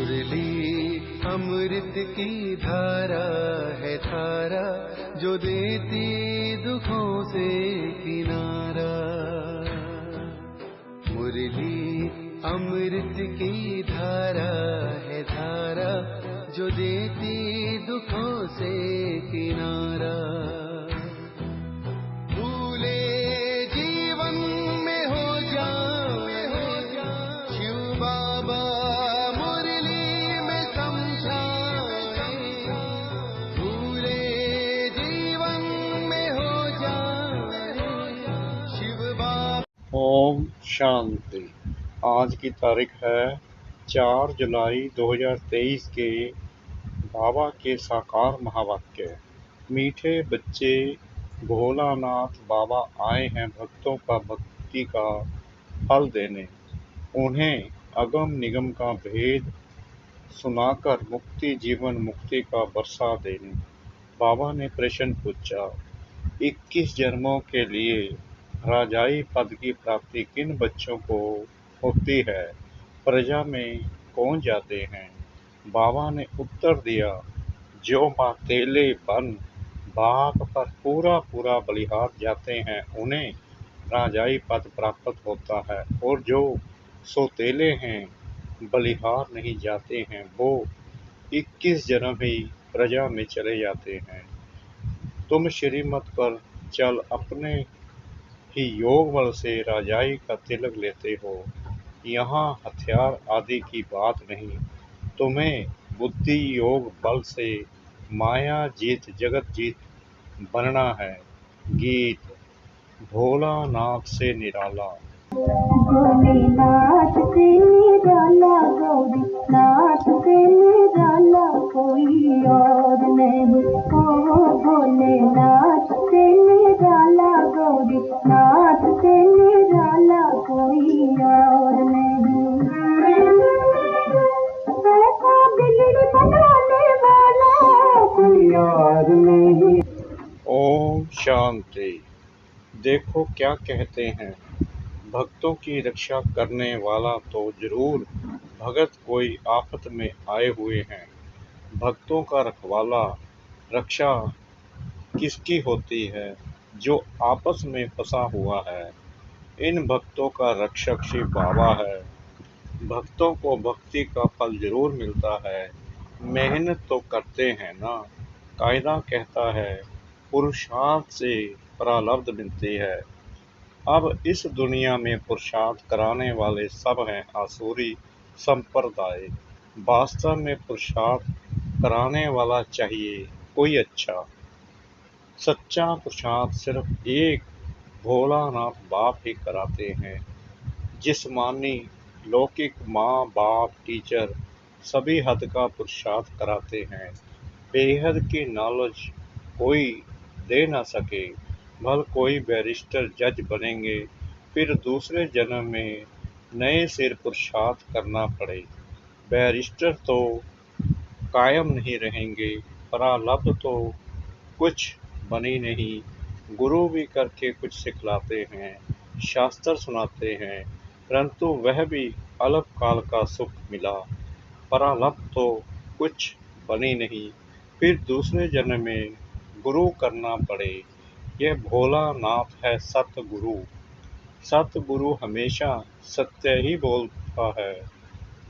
मुरली अमृत की धारा है धारा, जो देती दुखों से किनारा। मुरली अमृत की धारा है धारा, जो देती दुखों से किनारा। भूले जीवन में हो जाए शिव बाबा मुरली में समझाए। भूले जीवन में हो जाए शिव बाबा। ओम शांति। आज की तारीख है 4 जुलाई 2023 के बाबा के साकार महावाक्य। मीठे बच्चे भोलानाथ बाबा आए हैं भक्तों का भक्ति का फल देने, उन्हें अगम निगम का भेद सुनाकर मुक्ति जीवन मुक्ति का बरसा देने। बाबा ने प्रश्न पूछा, 21 जन्मों के लिए राजाई पद की प्राप्ति किन बच्चों को होती है? प्रजा में कौन जाते हैं? बाबा ने उत्तर दिया, जो मातेले बन बाग पर पूरा पूरा बलिहार जाते हैं उन्हें राजाई पद प्राप्त होता है, और जो सोतेले हैं बलिहार नहीं जाते हैं वो 21 जन्म ही प्रजा में चले जाते हैं। तुम श्रीमत पर चल अपने ही योग बल से राजाई का तिलक लेते हो। यहाँ हथियार आदि की बात नहीं, तुम्हें बुद्धि योग बल से माया जीत जगत जीत बनना है। गीत भोलानाथ से निराला। भोलेनाथ से निराला गौरीनाथ से निराला कोई और नहीं। ओ भोलेनाथ से निराला गौरीनाथ से निराला कोई और नहीं। ऐसा बिगड़ी बनाने वाला कोई और नहीं। ओम शांति। देखो क्या कहते हैं, भक्तों की रक्षा करने वाला तो जरूर भगत कोई आफत में आए हुए हैं। भक्तों का रखवाला रक्षा किसकी होती है? जो आपस में फंसा हुआ है। इन भक्तों का रक्षक शिव बाबा है। भक्तों को भक्ति का फल जरूर मिलता है, मेहनत तो करते हैं ना। कायदा कहता है पुरुषार्थ से प्रारब्ध मिलती है। अब इस दुनिया में पुरुषार्थ कराने वाले सब हैं आसुरी संप्रदाय। वास्तव में पुरुषार्थ कराने वाला चाहिए कोई अच्छा। सच्चा पुरुषार्थ सिर्फ एक भोलानाथ बाप ही कराते हैं। जिस्मानी लौकिक माँ बाप टीचर सभी हद का पुरुषार्थ कराते हैं। बेहद की नॉलेज कोई दे ना सके। भल कोई बैरिस्टर जज बनेंगे, फिर दूसरे जन्म में नए सिर पुरुषार्थ करना पड़े। बैरिस्टर तो कायम नहीं रहेंगे, प्रारब्ध तो कुछ बनी नहीं। गुरु भी करके कुछ सिखलाते हैं, शास्त्र सुनाते हैं, परंतु वह भी अल्पकाल का सुख मिला। प्रारब्ध तो कुछ बनी नहीं, फिर दूसरे जन्म में गुरु करना पड़े। यह भोलानाथ है सतगुरु। सतगुरु हमेशा सत्य ही बोलता है,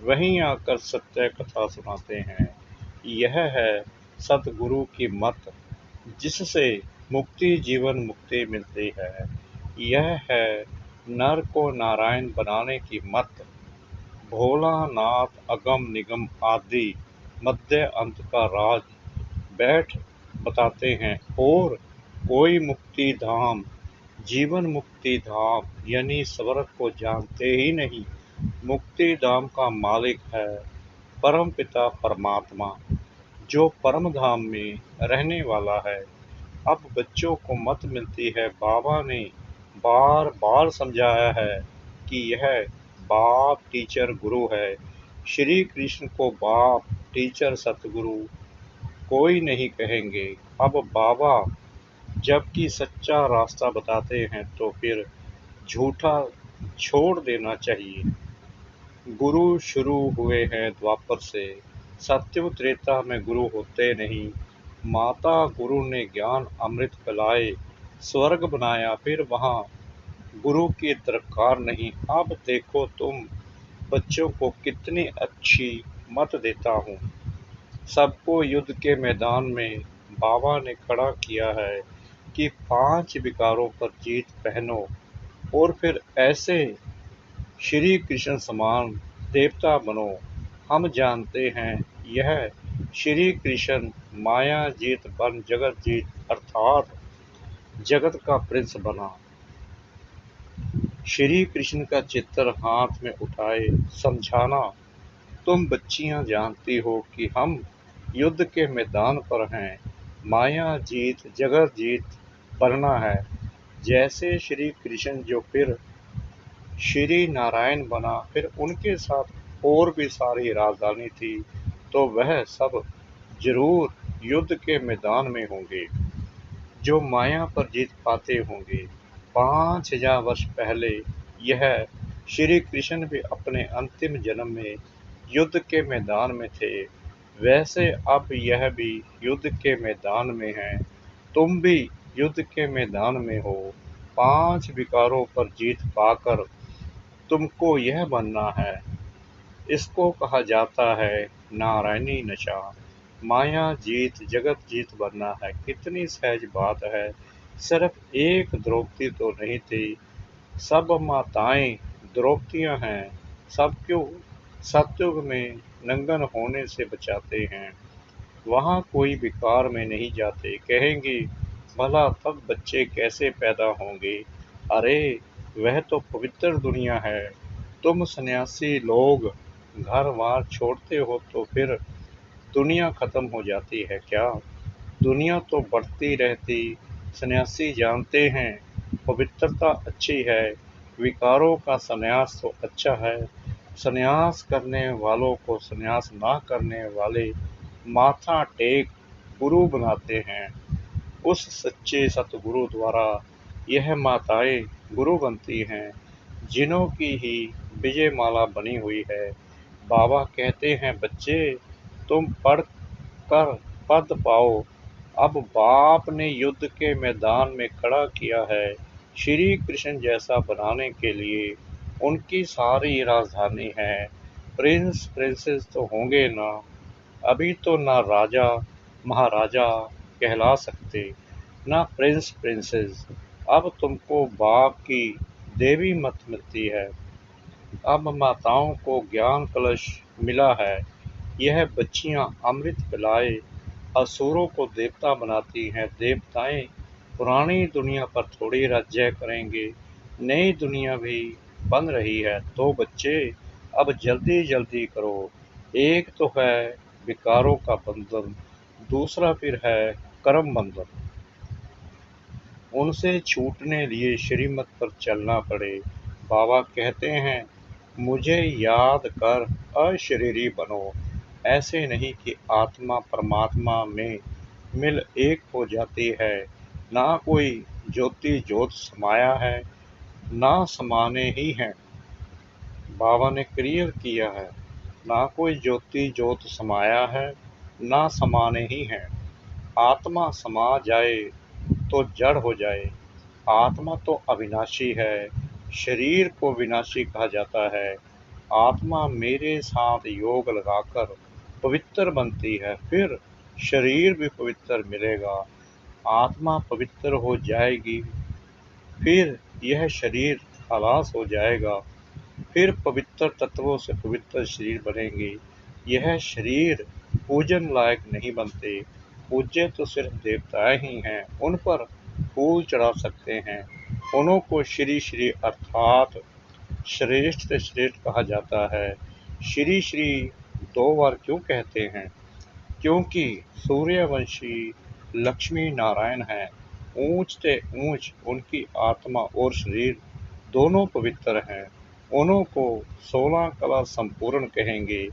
वहीं आकर सत्य कथा सुनाते हैं। यह है सतगुरु की मत, जिससे मुक्ति जीवन मुक्ति मिलती है। यह है नर को नारायण बनाने की मत। भोलानाथ अगम निगम आदि मध्य अंत का राज बैठ बताते हैं, और कोई मुक्ति धाम जीवन मुक्ति धाम यानी स्वर्ग को जानते ही नहीं। मुक्ति धाम का मालिक है परम पिता परमात्मा, जो परम धाम में रहने वाला है। अब बच्चों को मत मिलती है। बाबा ने बार बार समझाया है कि यह बाप टीचर गुरु है। श्री कृष्ण को बाप टीचर सतगुरु कोई नहीं कहेंगे। अब बाबा जबकि सच्चा रास्ता बताते हैं तो फिर झूठा छोड़ देना चाहिए। गुरु शुरू हुए हैं द्वापर से, सत्ययुग त्रेता में गुरु होते नहीं। माता गुरु ने ज्ञान अमृत पिलाए, स्वर्ग बनाया फिर वहाँ गुरु की दरकार नहीं। अब देखो तुम बच्चों को कितनी अच्छी मत देता हूँ। सबको युद्ध के मैदान में बाबा ने खड़ा किया है कि 5 विकारों पर जीत पहनो और फिर ऐसे श्री कृष्ण समान देवता बनो। हम जानते हैं यह श्री कृष्ण माया जीत बन जगत जीत अर्थात जगत का प्रिंस बना। श्री कृष्ण का चित्र हाथ में उठाए समझाना, तुम बच्चियां जानती हो कि हम युद्ध के मैदान पर हैं। माया जीत जगत जीत बनना है। जैसे श्री कृष्ण जो फिर श्री नारायण बना, फिर उनके साथ और भी सारी राजधानी थी, तो वह सब जरूर युद्ध के मैदान में होंगे, जो माया पर जीत पाते होंगे। 5000 वर्ष पहले यह श्री कृष्ण भी अपने अंतिम जन्म में युद्ध के मैदान में थे, वैसे अब यह भी युद्ध के मैदान में हैं। तुम भी युद्ध के मैदान में हो। 5 विकारों पर जीत पाकर तुमको यह बनना है। इसको कहा जाता है नारायणी नशा। माया जीत जगत जीत बनना है। कितनी सहज बात है। सिर्फ एक द्रौपदी तो नहीं थी, सब माताएं द्रौपदियां हैं। सब क्यों सतयुग में नंगन होने से बचाते हैं। वहाँ कोई विकार में नहीं जाते। कहेंगी भला तब बच्चे कैसे पैदा होंगे। अरे वह तो पवित्र दुनिया है। तुम सन्यासी लोग घर बार छोड़ते हो तो फिर दुनिया खत्म हो जाती है क्या। दुनिया तो बढ़ती रहती। सन्यासी जानते हैं पवित्रता अच्छी है, विकारों का सन्यास तो अच्छा है। सन्यास करने वालों को सन्यास ना करने वाले माथा टेक गुरु बनाते हैं। उस सच्चे सतगुरु द्वारा यह माताएं गुरु बनती हैं, जिन्हों की ही विजय माला बनी हुई है। बाबा कहते हैं बच्चे तुम पढ़ कर पद पाओ। अब बाप ने युद्ध के मैदान में खड़ा किया है श्री कृष्ण जैसा बनाने के लिए। उनकी सारी राजधानी है। प्रिंस प्रिंसेस तो होंगे ना। अभी तो ना राजा महाराजा कहला सकते, ना प्रिंस प्रिंसेस। अब तुमको बाप की देवी मत मिलती है। अब माताओं को ज्ञान कलश मिला है। यह बच्चियां अमृत पिलाए असुरों को देवता बनाती हैं। देवताएं पुरानी दुनिया पर थोड़ी राज्य करेंगे, नई दुनिया भी बन रही है। तो बच्चे अब जल्दी जल्दी करो। एक तो है विकारों का बंधन, दूसरा फिर है कर्म बंधन। उनसे छूटने लिए श्रीमत पर चलना पड़े। बाबा कहते हैं मुझे याद कर अशरीरी बनो। ऐसे नहीं कि आत्मा परमात्मा में मिल एक हो जाती है। ना कोई ज्योति ज्योत समाया है, ना समाने ही है। बाबा ने क्लियर किया है, ना कोई ज्योति ज्योत समाया है, ना समाने ही है। आत्मा समा जाए तो जड़ हो जाए। आत्मा तो अविनाशी है, शरीर को विनाशी कहा जाता है। आत्मा मेरे साथ योग लगाकर पवित्र बनती है, फिर शरीर भी पवित्र मिलेगा। आत्मा पवित्र हो जाएगी, फिर यह शरीर खलास हो जाएगा, फिर पवित्र तत्वों से पवित्र शरीर बनेंगे। यह शरीर पूजन लायक नहीं बनते। पूज्य तो सिर्फ देवताएं ही हैं, उन पर फूल चढ़ा सकते हैं। उन्हों को श्री श्री अर्थात श्रेष्ठ से श्रेष्ठ कहा जाता है। श्री श्री 2 बार क्यों कहते हैं? क्योंकि सूर्यवंशी लक्ष्मी नारायण हैं। ऊंच से ऊंच उनकी आत्मा और शरीर दोनों पवित्र हैं। उन्हों को 16 कला संपूर्ण कहेंगे।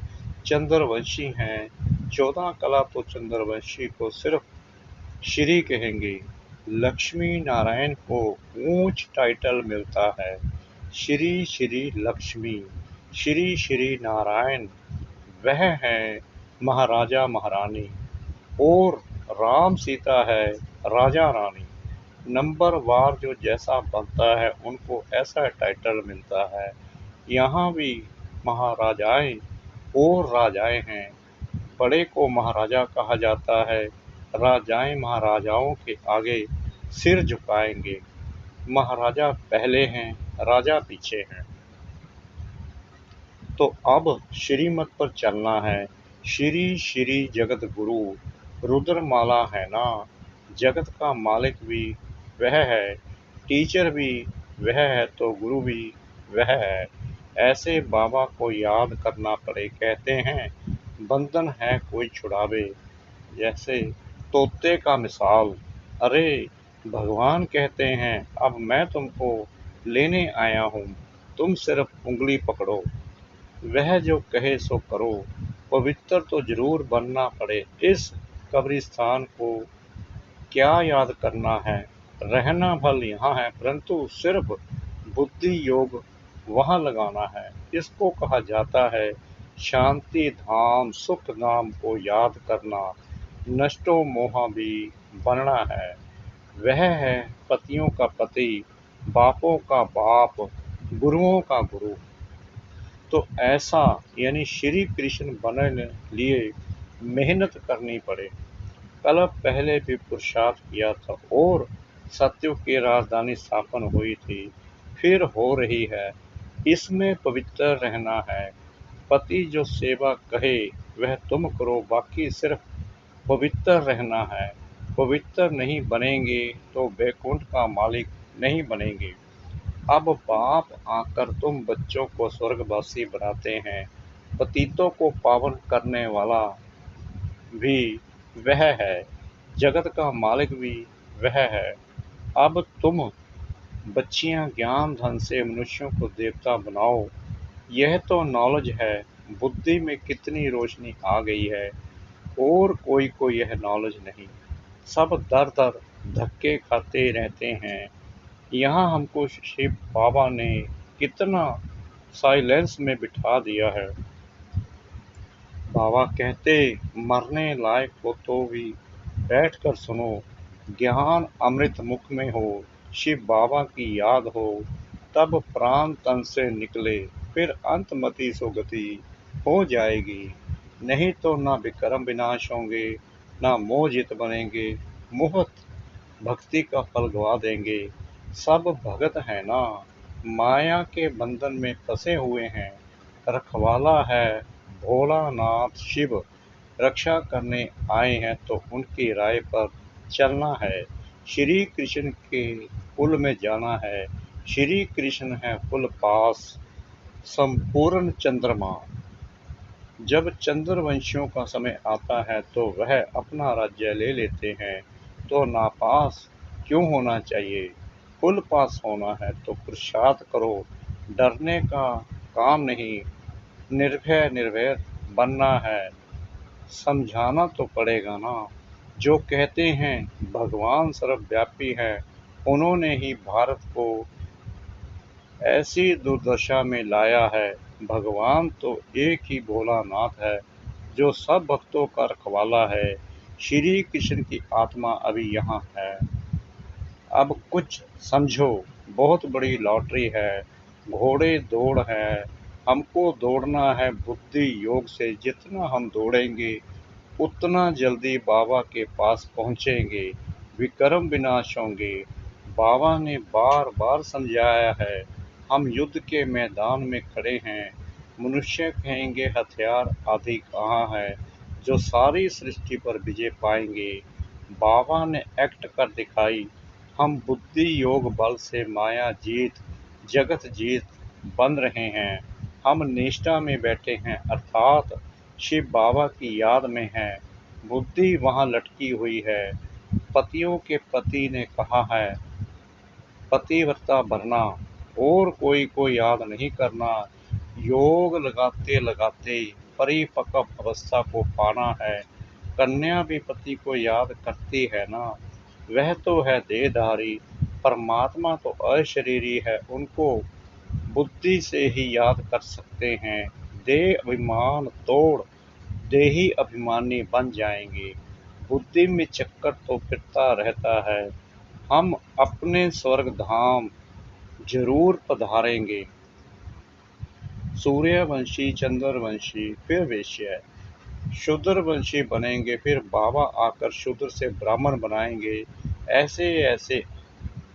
चंद्रवंशी हैं। 14 कला तो चंद्रवंशी को सिर्फ श्री कहेंगे। लक्ष्मी नारायण को ऊंच टाइटल मिलता है, श्री श्री लक्ष्मी। श्री श्री नारायण वह है महाराजा महारानी और राम सीता है राजा रानी। नंबर वार जो जैसा बनता है उनको ऐसा टाइटल मिलता है। यहाँ भी महाराजाएं और राजाएं हैं। बड़े को महाराजा कहा जाता है। राजाएं महाराजाओं के आगे सिर झुकाएंगे। महाराजा पहले हैं, राजा पीछे हैं। तो अब श्रीमत पर चलना है। श्री श्री जगत गुरु रुद्रमाला है ना। जगत का मालिक भी वह है, टीचर भी वह है, तो गुरु भी वह है। ऐसे बाबा को याद करना पड़े। कहते हैं बंधन है कोई छुड़ावे, जैसे तोते का मिसाल। अरे भगवान कहते हैं अब मैं तुमको लेने आया हूँ, तुम सिर्फ उंगली पकड़ो। वह जो कहे सो करो। पवित्र तो जरूर बनना पड़े। इस कब्रिस्तान को क्या याद करना है। रहना भल यहाँ है, परंतु सिर्फ बुद्धि योग वहाँ लगाना है। इसको कहा जाता है शांति धाम। सुख धाम को याद करना, नष्टो मोहा भी बनना है। वह है पतियों का पति, बापों का बाप, गुरुओं का गुरु। तो ऐसा यानी श्री कृष्ण बनने लिए मेहनत करनी पड़े। कल पहले भी पुरुषार्थ किया था और सत्युग की राजधानी स्थापन हुई थी, फिर हो रही है। इसमें पवित्र रहना है। पति जो सेवा कहे वह तुम करो, बाकी सिर्फ पवित्र रहना है। पवित्र नहीं बनेंगे तो वैकुंठ का मालिक नहीं बनेंगे। अब बाप आकर तुम बच्चों को स्वर्गवासी बनाते हैं। पतितों को पावन करने वाला भी वह है, जगत का मालिक भी वह है। अब तुम बच्चियां ज्ञान धन से मनुष्यों को देवता बनाओ। यह तो नॉलेज है। बुद्धि में कितनी रोशनी आ गई है और कोई को यह नॉलेज नहीं। सब दर दर धक्के खाते रहते हैं। यहाँ हमको शिव बाबा ने कितना साइलेंस में बिठा दिया है। बाबा कहते मरने लायक हो तो भी बैठकर सुनो। ज्ञान अमृत मुख में हो, शिव बाबा की याद हो, तब प्राण तन से निकले, फिर अंतमति सुगति हो जाएगी। नहीं तो ना विक्रम विनाश होंगे, ना मोहजित बनेंगे, मुफ्त भक्ति का फल गवा देंगे। सब भगत है ना, माया के बंधन में फंसे हुए हैं। रखवाला है भोलानाथ शिव, रक्षा करने आए हैं तो उनकी राय पर चलना है। श्री कृष्ण के कुल में जाना है। श्री कृष्ण है कुल पास, संपूर्ण चंद्रमा। जब चंद्रवंशियों का समय आता है तो वह अपना राज्य ले लेते हैं, तो नापास क्यों होना चाहिए। कुल पास होना है तो पुरुषार्थ करो। डरने का काम नहीं, निर्भय निर्भय बनना है। समझाना तो पड़ेगा ना। जो कहते हैं भगवान सर्वव्यापी है, उन्होंने ही भारत को ऐसी दुर्दशा में लाया है। भगवान तो एक ही भोलानाथ है, जो सब भक्तों का रखवाला है। श्री कृष्ण की आत्मा अभी यहाँ है। अब कुछ समझो, बहुत बड़ी लॉटरी है, घोड़े दौड़ है। हमको दौड़ना है बुद्धि योग से। जितना हम दौड़ेंगे उतना जल्दी बाबा के पास पहुँचेंगे, विक्रम विनाश होंगे। बाबा ने बार बार समझाया है। हम युद्ध के मैदान में खड़े हैं। मनुष्य कहेंगे हथियार आदि कहाँ है, जो सारी सृष्टि पर विजय पाएंगे। बाबा ने एक्ट कर दिखाई। हम बुद्धि योग बल से माया जीत, जगत जीत बन रहे हैं। हम निष्ठा में बैठे हैं, अर्थात शिव बाबा की याद में है। बुद्धि वहाँ लटकी हुई है। पतियों के पति ने कहा है पतिव्रता बनना, और कोई को याद नहीं करना। योग लगाते लगाते परिपक्व अवस्था को पाना है। कन्या भी पति को याद करती है ना। वह तो है देहधारी, परमात्मा तो अशरीरी है। उनको बुद्धि से ही याद कर सकते हैं। देह अभिमान तोड़ देही अभिमानी बन जाएंगे। बुद्धि में चक्कर तो फिरता रहता है। हम अपने स्वर्ग धाम जरूर पधारेंगे। सूर्यवंशी, चंद्रवंशी, फिर वैश्य, शूद्रवंशी बनेंगे, फिर बाबा आकर शूद्र से ब्राह्मण बनाएंगे। ऐसे ऐसे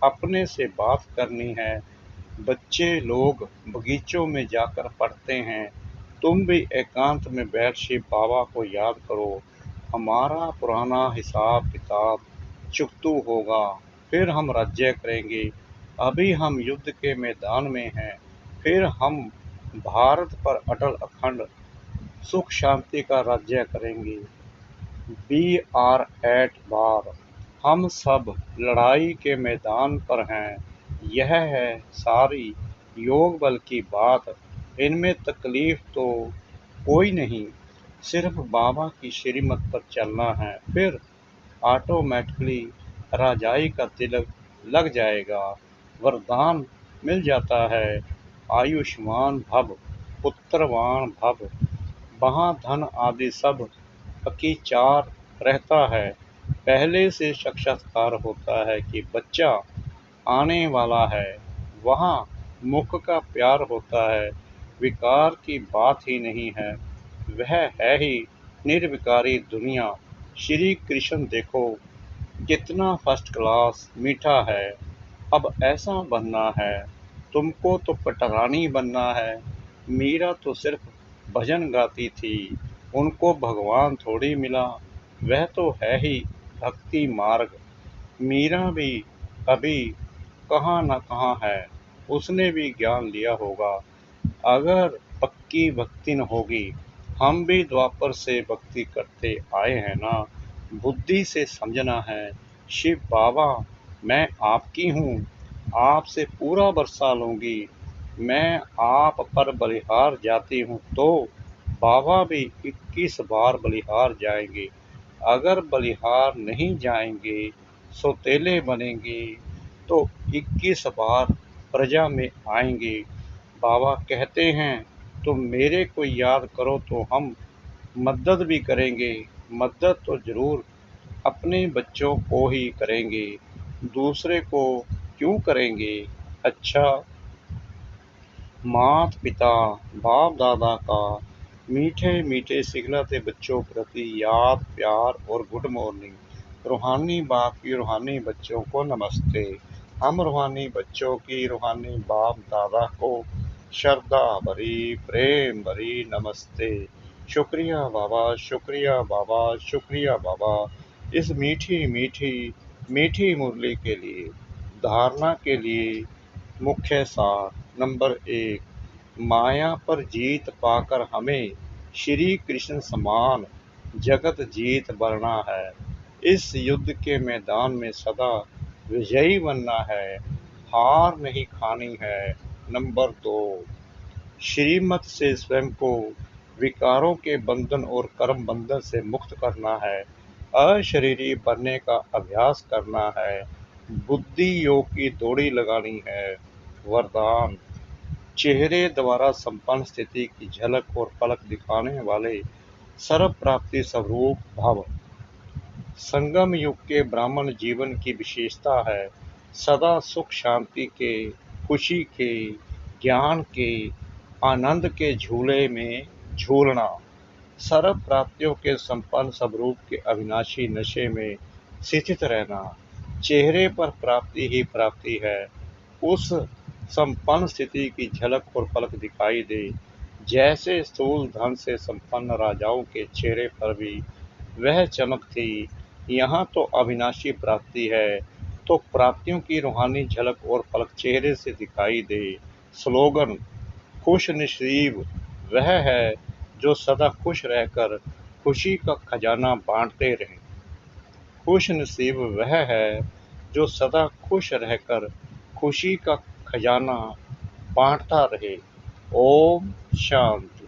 अपने से बात करनी है। बच्चे लोग बगीचों में जाकर पढ़ते हैं। तुम भी एकांत में बैठ शिव बाबा को याद करो। हमारा पुराना हिसाब किताब चुकतू होगा, फिर हम राज्य करेंगे। अभी हम युद्ध के मैदान में हैं, फिर हम भारत पर अटल अखंड सुख शांति का राज्य करेंगे। We are at war. हम सब लड़ाई के मैदान पर हैं। यह है सारी योग बल की बात। इनमें तकलीफ तो कोई नहीं, सिर्फ बाबा की श्रीमत पर चलना है, फिर ऑटोमेटिकली राजाई का तिलक लग जाएगा। वरदान मिल जाता है, आयुष्मान भव, पुत्रवान भव। वहाँ धन आदि सब अकीचार रहता है। पहले से साक्षात्कार होता है कि बच्चा आने वाला है। वहाँ मुख का प्यार होता है, विकार की बात ही नहीं है। वह है ही निर्विकारी दुनिया। श्री कृष्ण देखो कितना फर्स्ट क्लास मीठा है। अब ऐसा बनना है। तुमको तो पटरानी बनना है। मीरा तो सिर्फ भजन गाती थी, उनको भगवान थोड़ी मिला। वह तो है ही भक्ति मार्ग। मीरा भी अभी कहाँ न कहाँ है, उसने भी ज्ञान लिया होगा। अगर पक्की भक्ति न होगी, हम भी द्वापर से भक्ति करते आए हैं ना। बुद्धि से समझना है, शिव बाबा मैं आपकी हूँ, आपसे पूरा बरसा लूँगी। मैं आप पर बलिहार जाती हूँ तो बाबा भी 21 बार बलिहार जाएंगे। अगर बलिहार नहीं जाएंगे, सौतेले बनेंगे तो 21 बार प्रजा में आएंगे। बाबा कहते हैं तुम मेरे को याद करो तो हम मदद भी करेंगे। मदद तो जरूर अपने बच्चों को ही करेंगे, दूसरे को क्यों करेंगे। अच्छा, माता पिता बाप दादा का मीठे मीठे सिखलाते बच्चों प्रति याद प्यार और गुड मॉर्निंग। रूहानी बाप की रूहानी बच्चों को नमस्ते। हम रूहानी बच्चों की रूहानी बाप दादा को श्रद्धा भरी प्रेम भरी नमस्ते। शुक्रिया बाबा, शुक्रिया बाबा, शुक्रिया बाबा, इस मीठी मीठी मीठी मुरली के लिए। धारणा के लिए मुख्य सार नंबर 1, माया पर जीत पाकर हमें श्री कृष्ण समान जगत जीत बनना है। इस युद्ध के मैदान में सदा विजयी बनना है, हार नहीं खानी है। नंबर 2, श्रीमत से स्वयं को विकारों के बंधन और कर्म बंधन से मुक्त करना है। अशरीरी बनने का अभ्यास करना है। बुद्धि योग की दौड़ी लगानी है। वरदान, चेहरे द्वारा संपन्न स्थिति की झलक और पलक दिखाने वाले सर्व प्राप्ति स्वरूप भव। संगम युग के ब्राह्मण जीवन की विशेषता है सदा सुख शांति के, खुशी के, ज्ञान के, आनंद के झूले में झूलना। सर्व प्राप्तियों के संपन्न स्वरूप के अविनाशी नशे में स्थित रहना। चेहरे पर प्राप्ति ही प्राप्ति है। उस संपन्न स्थिति की झलक और पलक दिखाई दे, जैसे स्थूल धन से संपन्न राजाओं के चेहरे पर भी वह चमक थी। यहाँ तो अविनाशी प्राप्ति है, तो प्राप्तियों की रूहानी झलक और पलक चेहरे से दिखाई दे। स्लोगन, खुश नसीब वह है जो सदा खुश रहकर खुशी का खजाना बांटते रहे। खुश नसीब वह है जो सदा खुश रहकर खुशी का खजाना बांटता रहे। ओम शांति।